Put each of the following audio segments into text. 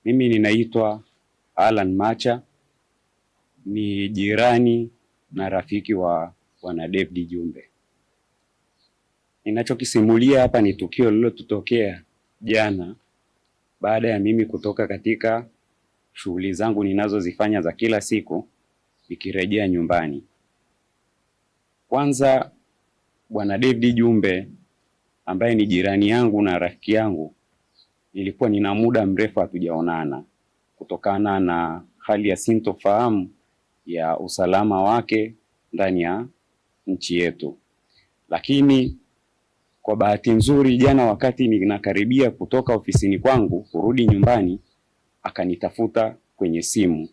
Mimi ninaitwa Alan Macha, ni jirani na rafiki wa Bwana David Jumbe. Ninachokisimulia hapa ni tukio lililotokea jana baada ya mimi kutoka katika shughuli zangu ninazozifanya za kila siku nikirejea nyumbani. Kwanza, Bwana David Jumbe ambaye ni jirani yangu na rafiki yangu, nilikuwa nina muda mrefu hatujaonana kutokana na hali ya sintofahamu ya usalama wake ndani ya nchi yetu. Lakini kwa bahati nzuri, jana wakati ninakaribia kutoka ofisini kwangu kurudi nyumbani, akanitafuta kwenye simu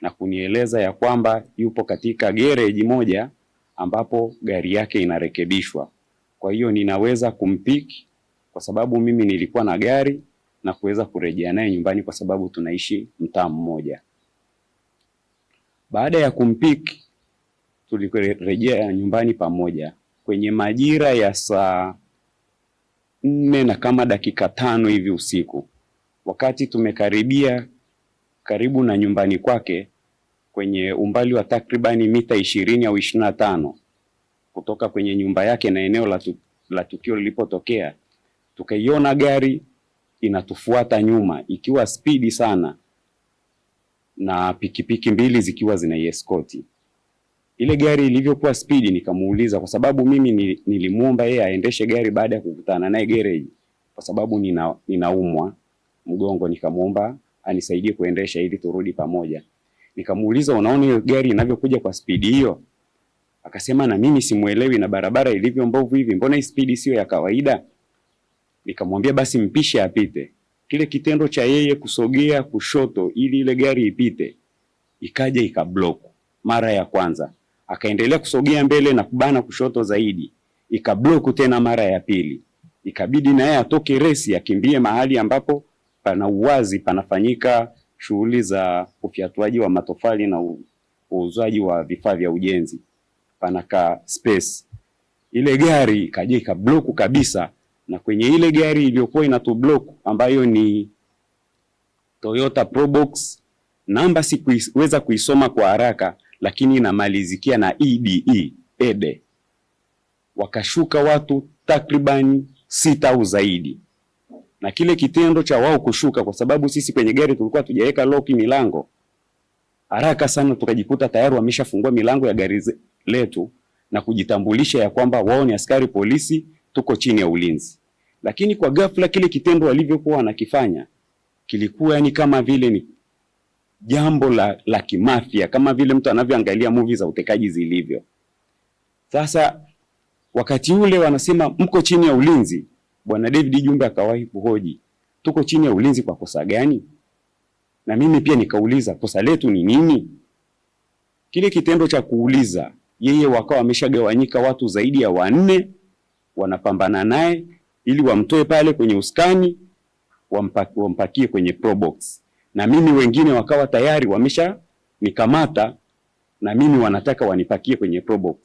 na kunieleza ya kwamba yupo katika gereji moja ambapo gari yake inarekebishwa. Kwa hiyo ninaweza kumpiki kwa sababu mimi nilikuwa na gari na kuweza kurejea naye nyumbani kwa sababu tunaishi mtaa mmoja. Baada ya kumpiki, tulirejea nyumbani pamoja kwenye majira ya saa 4 na kama dakika 5 hivi usiku. Wakati tumekaribia karibu na nyumbani kwake kwenye umbali wa takribani mita 20 au 25 kutoka kwenye nyumba yake na eneo la tukio lilipotokea, tukaiona gari inatufuata nyuma ikiwa spidi sana na pikipiki mbili zikiwa zinaieskoti. Ile gari ilivyokuwa spidi, nikamuuliza kwa sababu mimi nilimuomba yeye aendeshe gari baada ya kukutana naye garage kwa sababu ninaumwa mgongo, nikamuomba anisaidie kuendesha ili turudi pamoja. Nikamuuliza, unaona hiyo gari inavyokuja kwa spidi hiyo? Akasema, na mimi simuelewi, na barabara ilivyo mbovu hivi, mbona hii spidi sio ya kawaida? Nikamwambia basi mpishe apite. Kile kitendo cha yeye kusogea kushoto ili ile gari ipite, ikaja ikablock mara ya kwanza. Akaendelea kusogea mbele na kubana kushoto zaidi, ikablock tena mara ya pili. Ikabidi na yeye atoke resi akimbie mahali ambapo pana uwazi, panafanyika shughuli za ufyatuaji wa matofali na uuzaji wa vifaa vya ujenzi, panaka space. Ile gari ikaja ikablock kabisa, na kwenye ile gari iliyokuwa inatublock ambayo ni Toyota Probox, namba sikuweza kuisoma kwa haraka, lakini inamalizikia na EDE. Wakashuka watu takriban 6 au zaidi. Na kile kitendo cha wao kushuka, kwa sababu sisi kwenye gari tulikuwa tujaweka lock milango, haraka sana tukajikuta tayari wameshafungua milango ya gari letu na kujitambulisha ya kwamba wao ni askari polisi, tuko chini ya ulinzi. Lakini kwa ghafla kile kitendo walivyokuwa wanakifanya kilikuwa yani kama vile ni jambo la kimafia, kama vile mtu anavyoangalia movie za utekaji zilivyo. Sasa wakati ule wanasema mko chini ya ulinzi, Bwana David Jumbe akawahi kuhoji, tuko chini ya ulinzi kwa kosa gani? Na mimi pia nikauliza, kosa letu ni nini? Kile kitendo cha kuuliza, yeye wakawa wameshagawanyika watu zaidi ya 4 wanapambana naye ili wamtoe pale kwenye uskani wampakie kwenye Probox. Na mimi wengine wakawa tayari wamesha nikamata na mimi wanataka wanipakie kwenye Probox.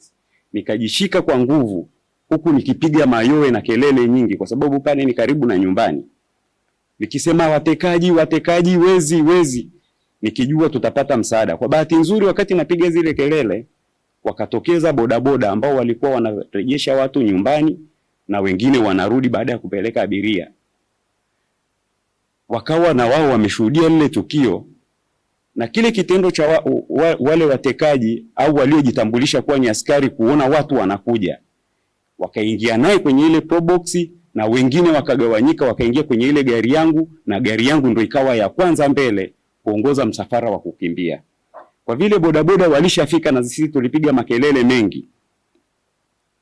Nikajishika kwa nguvu huku nikipiga mayowe na kelele nyingi kwa sababu pale ni karibu na nyumbani. Nikisema watekaji, watekaji, wezi, wezi, nikijua tutapata msaada. Kwa bahati nzuri wakati napiga zile kelele, wakatokeza bodaboda ambao walikuwa wanarejesha watu nyumbani na wengine wanarudi baada ya kupeleka abiria. Wakawa na wao wameshuhudia lile tukio, na kile kitendo cha wale watekaji au waliojitambulisha kuwa ni askari kuona watu wanakuja, wakaingia naye kwenye ile Probox na wengine wakagawanyika wakaingia kwenye ile gari yangu, na gari yangu ndio ikawa ya kwanza mbele kuongoza msafara wa kukimbia. Kwa vile bodaboda walishafika na sisi tulipiga makelele mengi,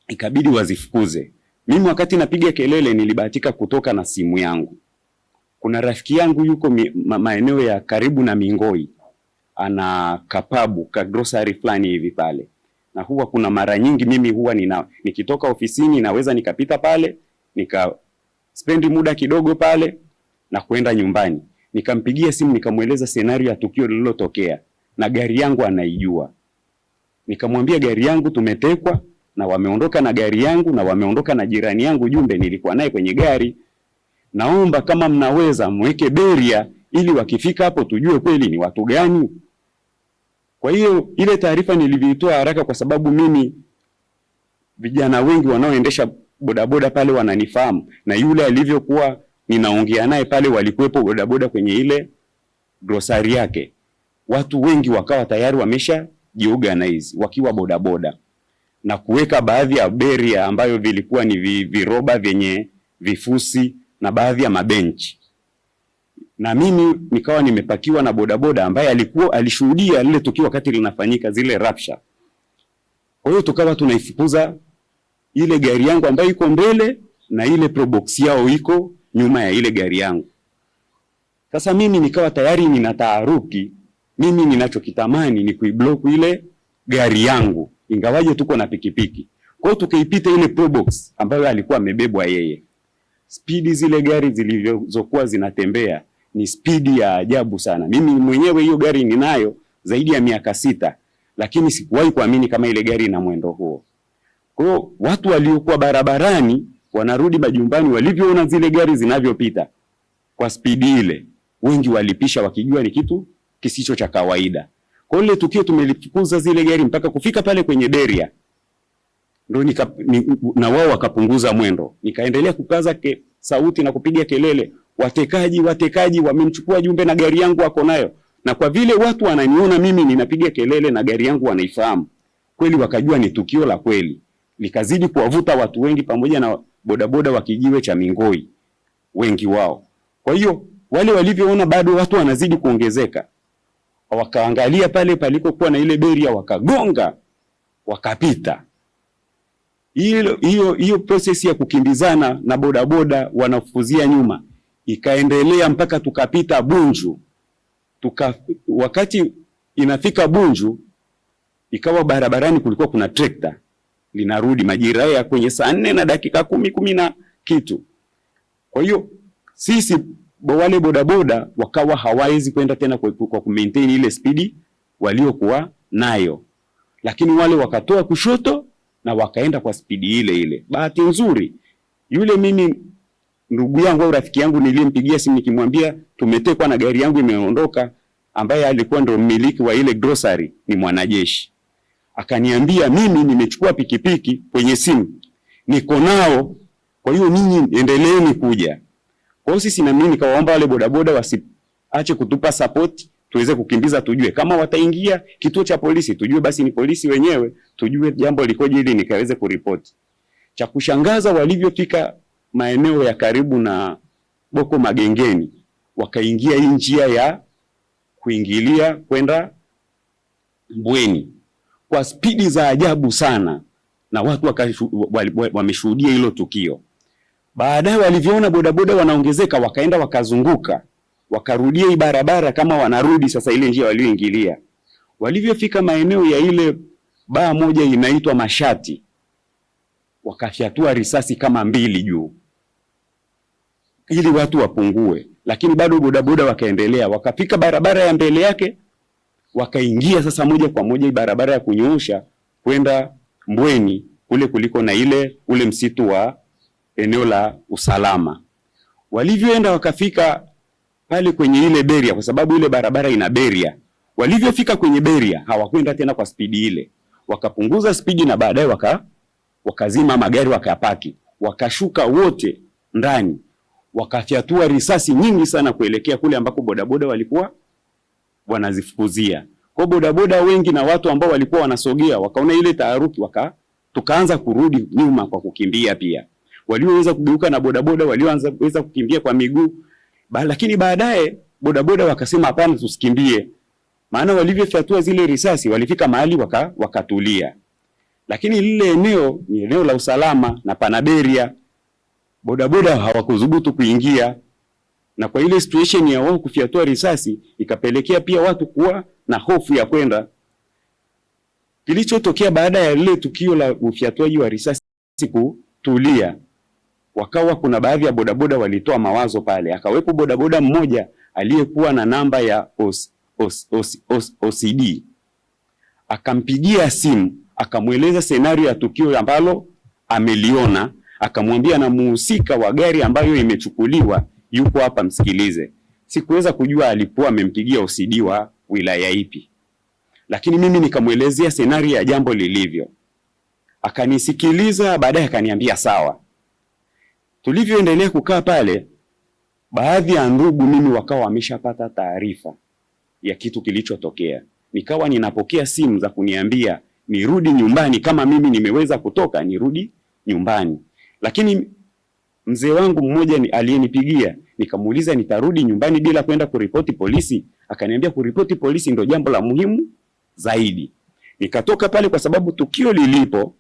ikabidi wazifukuze. Mimi wakati napiga kelele nilibahatika kutoka na simu yangu. Kuna rafiki yangu yuko maeneo ya karibu na Mingoi, ana kapabu ka grocery fulani hivi pale, na huwa kuna mara nyingi mimi huwa nikitoka ofisini naweza nikapita pale spendi muda kidogo pale na kwenda nyumbani. Nikampigia simu nikamweleza scenario ya tukio lililotokea na gari yangu anaijua. Nikamwambia gari yangu tumetekwa na wameondoka na gari yangu na wameondoka na jirani yangu Jumbe nilikuwa naye kwenye gari. Naomba kama mnaweza mweke beria ili wakifika hapo tujue kweli ni watu gani. Kwa hiyo ile taarifa nilivyoitoa haraka, kwa sababu mimi vijana wengi wanaoendesha bodaboda pale wananifahamu, na yule alivyokuwa ninaongea naye pale walikuwepo bodaboda kwenye ile grocery yake. Watu wengi wakawa tayari wamesha jiorganize wakiwa bodaboda na kuweka baadhi ya beria ambayo vilikuwa ni viroba vyenye vifusi na baadhi ya mabenchi, na mimi nikawa nimepakiwa na bodaboda ambaye alishuhudia lile tukio wakati linafanyika, zile rapsha. Kwa hiyo tukawa tunaifukuza ile gari yangu ambayo iko mbele na ile probox yao iko nyuma ya ile gari yangu. Sasa mimi nikawa tayari nina taharuki. Mimi ninachokitamani ni kuiblock ile gari yangu, ingawaje tuko na pikipiki. Kwa hiyo tukaipita ile probox ambayo alikuwa amebebwa yeye. Spidi zile gari zilizokuwa zinatembea ni spidi ya ajabu sana. Mimi mwenyewe hiyo gari ninayo zaidi ya miaka 6, lakini sikuwahi kuamini kama ile gari ina mwendo huo. Kwa hiyo watu waliokuwa barabarani wanarudi majumbani, walivyoona zile gari zinavyopita kwa spidi ile, wengi walipisha wakijua ni kitu kisicho cha kawaida. Kwa ile tukio tumelifukuza zile gari mpaka kufika pale kwenye beria, ndio na wao wakapunguza mwendo. Nikaendelea kukaza sauti na kupiga kelele, watekaji, watekaji, wamemchukua Jumbe na gari yangu wako nayo. Na kwa vile watu wananiona mimi ninapiga kelele na gari yangu wanaifahamu, kweli wakajua ni tukio la kweli. Likazidi kuwavuta watu wengi pamoja na bodaboda wa Kijiwe cha Mingoi, wengi wao. Kwa hiyo wale walivyoona bado watu wanazidi kuongezeka, wakaangalia pale palikokuwa na ile beria, wakagonga, wakapita. Hiyo process ya kukimbizana na bodaboda wanafuzia nyuma ikaendelea mpaka tukapita Bunju. Wakati inafika Bunju, ikawa barabarani kulikuwa kuna trekta linarudi majira ya kwenye saa 4 na dakika 10 na kitu. Kwa hiyo sisi wale bodaboda wakawa hawawezi kwenda tena kwa kumaintain ile spidi waliokuwa nayo, lakini wale wakatoa kushoto na wakaenda kwa spidi ile ile. Bahati nzuri yule mimi ndugu yangu au rafiki yangu nilimpigia simu nikimwambia tumetekwa na gari yangu imeondoka, ambaye alikuwa ndio mmiliki wa ile grocery, ni mwanajeshi. Akaniambia mimi nimechukua pikipiki kwenye simu, niko nao, kwa hiyo ninyi endeleeni kuja. Kwa hiyo sisi na mimi nikawaomba wale bodaboda wasiache kutupa support, tuweze kukimbiza, tujue kama wataingia kituo cha polisi, tujue basi ni polisi wenyewe, tujue jambo likoje ili nikaweze kuripoti. Cha kushangaza, walivyofika maeneo ya karibu na Boko Magengeni, wakaingia hii njia ya kuingilia kwenda Mbweni kwa spidi za ajabu sana, na watu wameshuhudia hilo tukio. Baadaye walivyoona bodaboda wanaongezeka, wakaenda wakazunguka, wakarudia hii barabara kama wanarudi sasa ile njia walioingilia. Walivyofika maeneo ya ile baa moja inaitwa Mashati, wakafyatua risasi kama 2 juu ili watu wapungue, lakini bado bodaboda wakaendelea. Wakafika barabara ya mbele yake, wakaingia sasa moja kwa moja barabara ya kunyoosha kwenda Mbweni, kule kuliko na ule msitu wa eneo la usalama. Walivyoenda wakafika pale kwenye ile beria, kwa sababu ile barabara ina beria. Walivyofika kwenye beria hawakwenda tena kwa spidi ile, wakapunguza spidi na baadaye wakazima magari, wakapaki, wakashuka wote ndani, wakafyatua risasi nyingi sana kuelekea kule ambako bodaboda walikuwa wanazifukuzia. Kwa bodaboda wengi na watu ambao walikuwa wanasogea wakaona ile taharuki, tukaanza kurudi nyuma kwa kukimbia pia. Walioweza kugeuka na bodaboda walioweza kukimbia kwa miguu, lakini baadaye bodaboda wakasema hapana, tusikimbie. Maana walivyofyatua zile risasi walifika mahali wakatulia. Lakini lile eneo ni eneo la usalama na pana beria, bodaboda hawakudhubutu kuingia, na kwa ile situation ya wao kufyatua risasi ikapelekea pia watu kuwa na hofu ya kwenda. Kilichotokea baada ya lile tukio la ufyatuaji wa risasi kutulia, wakawa kuna baadhi ya bodaboda walitoa mawazo pale. Akawepo bodaboda mmoja aliyekuwa na namba ya OCD, akampigia simu akamweleza scenario ya tukio ambalo ameliona, akamwambia na muhusika wa gari ambayo imechukuliwa yuko hapa, msikilize. Sikuweza kujua alikuwa amempigia OCD wa wilaya ipi, lakini mimi nikamwelezea scenario ya jambo lilivyo. Akanisikiliza, baadaye akaniambia sawa. Tulivyoendelea kukaa pale, baadhi ya ndugu mimi wakawa wameshapata taarifa ya kitu kilichotokea. Nikawa ninapokea simu za kuniambia nirudi nyumbani, kama mimi nimeweza kutoka nirudi nyumbani. Lakini mzee wangu mmoja aliyenipigia, nikamuuliza nitarudi nyumbani bila kwenda kuripoti polisi? Akaniambia kuripoti polisi ndio jambo la muhimu zaidi. Nikatoka pale kwa sababu tukio lilipo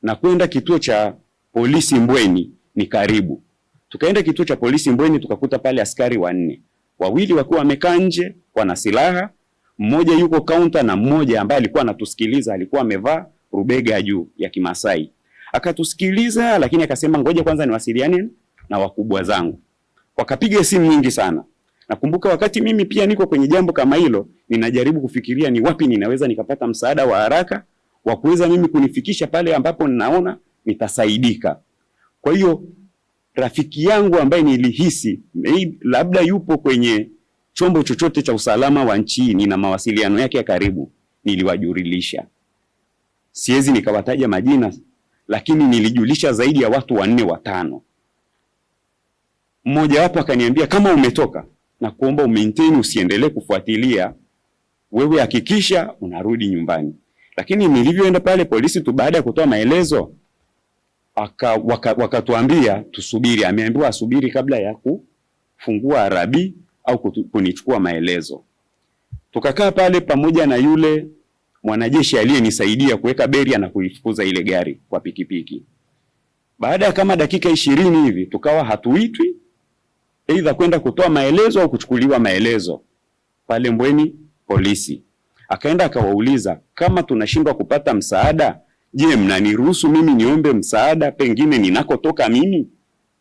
na kwenda kituo cha polisi Mbweni ni karibu. Tukaenda kituo cha polisi Mbweni, tukakuta pale askari 4. Wawili wakiwa wamekaa nje wana silaha, mmoja yuko kaunta na mmoja ambaye alikuwa anatusikiliza alikuwa amevaa rubega juu ya Kimasai. Akatusikiliza, lakini akasema ngoja kwanza niwasiliane na wakubwa zangu. Wakapiga simu nyingi sana. Nakumbuka wakati mimi pia niko kwenye jambo kama hilo, ninajaribu kufikiria ni wapi ninaweza nikapata msaada wa haraka wa kuweza mimi kunifikisha pale ambapo ninaona nitasaidika. Kwa hiyo rafiki yangu ambaye nilihisi labda yupo kwenye chombo chochote cha usalama wa nchi, nina mawasiliano yake ya karibu, niliwajulisha. Siwezi nikawataja majina, lakini nilijulisha zaidi ya watu 4 5. Mmoja wapo akaniambia kama umetoka na kuomba maintain, usiendelee kufuatilia, wewe hakikisha unarudi nyumbani. Lakini nilivyoenda pale polisi tu, baada ya kutoa maelezo wakatuambia tusubiri. Ameambiwa asubiri kabla ya kufungua arabi au kunichukua maelezo. Tukakaa pale pamoja na yule mwanajeshi aliyenisaidia kuweka beria na kuifukuza ile gari kwa pikipiki. Baada ya kama dakika 20 hivi tukawa hatuitwi aidha kwenda kutoa maelezo au kuchukuliwa maelezo pale Mbweni polisi. Akaenda akawauliza kama tunashindwa kupata msaada, je, mnaniruhusu mimi niombe msaada pengine ninakotoka mimi,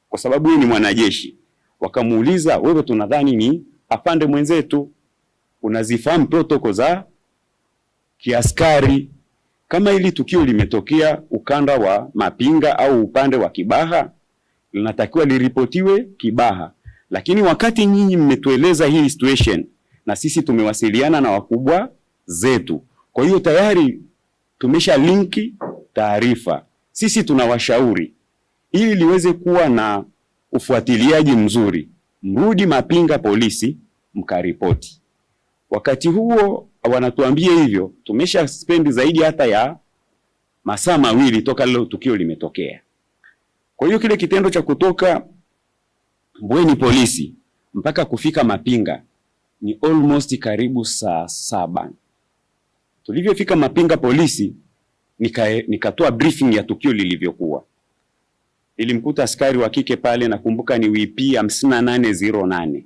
kwa sababu yeye ni mwanajeshi. Wakamuuliza, wewe tunadhani ni afande mwenzetu, unazifahamu protocol za kiaskari, kama hili tukio limetokea ukanda wa Mapinga au upande wa Kibaha linatakiwa liripotiwe Kibaha. Lakini wakati nyinyi mmetueleza hii situation na sisi tumewasiliana na wakubwa zetu, kwa hiyo tayari tumesha linki taarifa. Sisi tunawashauri ili liweze kuwa na ufuatiliaji mzuri, mrudi Mapinga polisi mkaripoti. Wakati huo wanatuambia hivyo, tumesha spend zaidi hata ya masaa 2 toka leo tukio limetokea. Kwa hiyo kile kitendo cha kutoka Mbweni polisi mpaka kufika Mapinga ni almost karibu saa 7. Tulivyofika Mapinga polisi, nikatoa briefing ya tukio lilivyokuwa. Nilimkuta askari wa kike pale, nakumbuka ni WP 5808.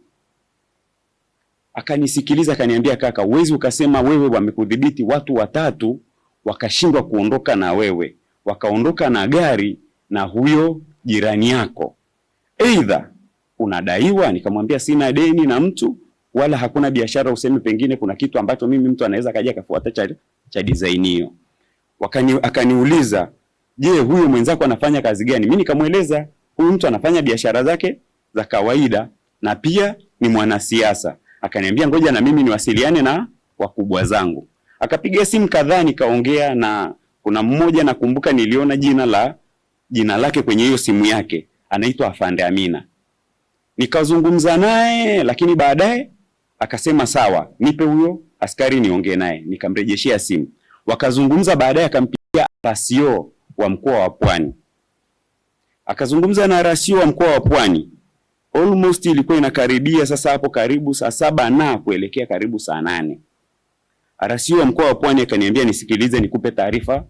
Akanisikiliza akaniambia, kaka, uwezi ukasema wewe wamekudhibiti watu 3 wakashindwa kuondoka na wewe, wakaondoka na gari na huyo jirani yako, aidha unadaiwa. Nikamwambia sina deni na mtu wala hakuna biashara, useme pengine kuna kitu ambacho mimi mtu anaweza kaja kafuata cha design hiyo. Akaniuliza, je, huyo mwenzako anafanya kazi gani? Mimi nikamweleza huyu mtu anafanya biashara zake za kawaida na pia ni mwanasiasa. Akaniambia ngoja na mimi niwasiliane na wakubwa zangu. Akapiga simu kadhaa, nikaongea na kuna mmoja nakumbuka niliona jina lake kwenye hiyo simu yake, anaitwa Afande Amina. Nikazungumza naye, lakini baadaye akasema sawa, nipe huyo askari niongee naye. Nikamrejeshia simu. Wakazungumza, baadaye akampigia rasio wa mkoa wa Pwani. Akazungumza na rasio wa mkoa wa Pwani. Almost ilikuwa inakaribia sasa hapo karibu saa 7 na kuelekea karibu saa 8. Rasio wa mkoa wa Pwani akaniambia nisikilize nikupe taarifa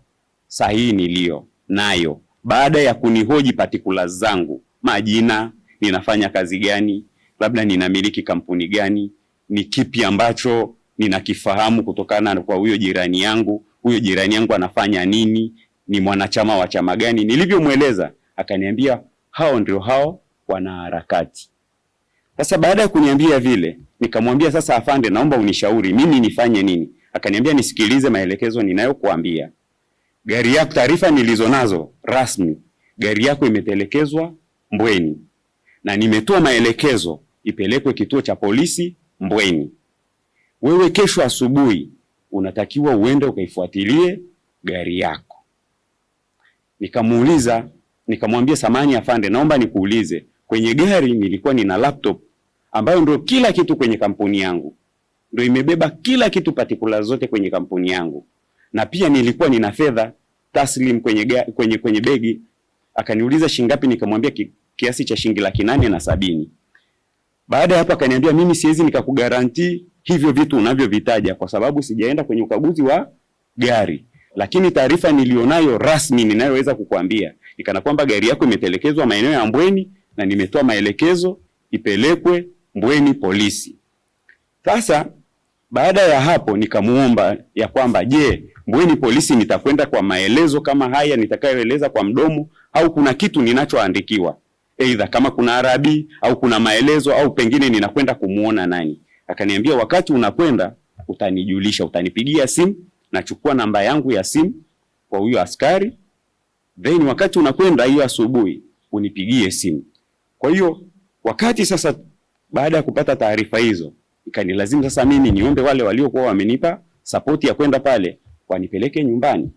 sahihi nilio nayo, baada ya kunihoji particulars zangu, majina, ninafanya kazi gani, labda ninamiliki kampuni gani, ni kipi ambacho ninakifahamu kutokana kwa huyo jirani yangu, anafanya nini, ni mwanachama wa chama gani. Nilivyomweleza akaniambia hao ndio hao wanaharakati. Sasa baada ya kuniambia vile, nikamwambia sasa afande, naomba unishauri mimi nifanye nini. Akaniambia nisikilize maelekezo ninayokuambia. Gari yako, taarifa nilizonazo rasmi, gari yako imetelekezwa Mbweni na nimetoa maelekezo ipelekwe kituo cha polisi Mbweni. Wewe kesho asubuhi unatakiwa uende ukaifuatilie gari yako. Nikamuuliza, nikamwambia samani afande, naomba nikuulize, kwenye gari nilikuwa nina laptop ambayo ndio kila kitu kwenye kampuni yangu, ndio imebeba kila kitu, particulars zote kwenye kampuni yangu, na pia nilikuwa nina fedha taslim kwenye begi. Akaniuliza shilingi ngapi? Nikamwambia kiasi cha shilingi 870. Baada ya hapo akaniambia mimi siwezi nikakugarantii hivyo vitu unavyovitaja kwa sababu sijaenda kwenye ukaguzi wa gari, lakini taarifa nilionayo rasmi ninayoweza kukuambia ikana kwamba gari yako imetelekezwa maeneo ya Mbweni na nimetoa maelekezo ipelekwe Mbweni polisi. Sasa baada ya hapo nikamuomba ya kwamba je, Mbweni polisi nitakwenda kwa maelezo kama haya nitakayoeleza kwa mdomo au kuna kitu ninachoandikiwa, aidha kama kuna arabi au kuna maelezo au pengine ninakwenda kumuona nani? Akaniambia wakati unakwenda utanijulisha, utanipigia simu, nachukua namba yangu ya simu kwa huyo askari, then wakati unakwenda hiyo asubuhi unipigie simu. Kwa hiyo wakati sasa baada ya kupata taarifa hizo ikanilazimu sasa mimi niombe wale waliokuwa wamenipa support ya kwenda pale wanipeleke nyumbani.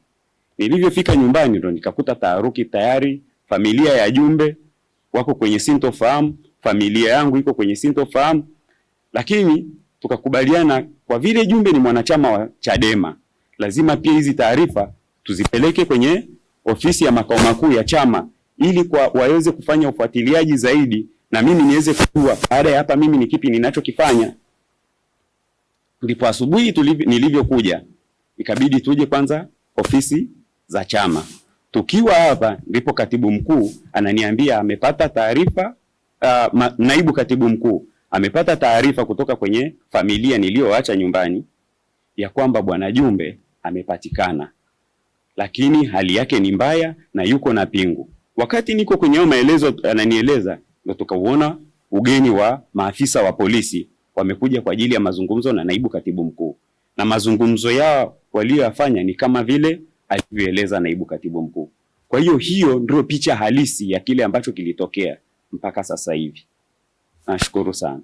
Nilivyofika nyumbani ndo nikakuta taharuki tayari, familia ya Jumbe wako kwenye sintofahamu, familia yangu iko kwenye sintofahamu, lakini tukakubaliana kwa vile Jumbe ni mwanachama wa Chadema, lazima pia hizi taarifa tuzipeleke kwenye ofisi ya makao makuu ya chama ili waweze kufanya ufuatiliaji zaidi na mimi niweze kujua baada ya hapa mimi ni kipi ninachokifanya. Ndipo asubuhi nilivyokuja ikabidi tuje kwanza ofisi za chama. Tukiwa hapa ndipo katibu mkuu ananiambia amepata taarifa, naibu katibu mkuu amepata taarifa kutoka kwenye familia niliyoacha nyumbani ya kwamba bwana Jumbe amepatikana, lakini hali yake ni mbaya na yuko na pingu. Wakati niko kwenye maelezo ananieleza, ndio tukauona ugeni wa maafisa wa polisi wamekuja kwa ajili ya mazungumzo na naibu katibu mkuu, na mazungumzo yao waliyofanya ni kama vile alivyoeleza naibu katibu mkuu. Kwa hiyo ndio picha halisi ya kile ambacho kilitokea mpaka sasa hivi. Nashukuru sana.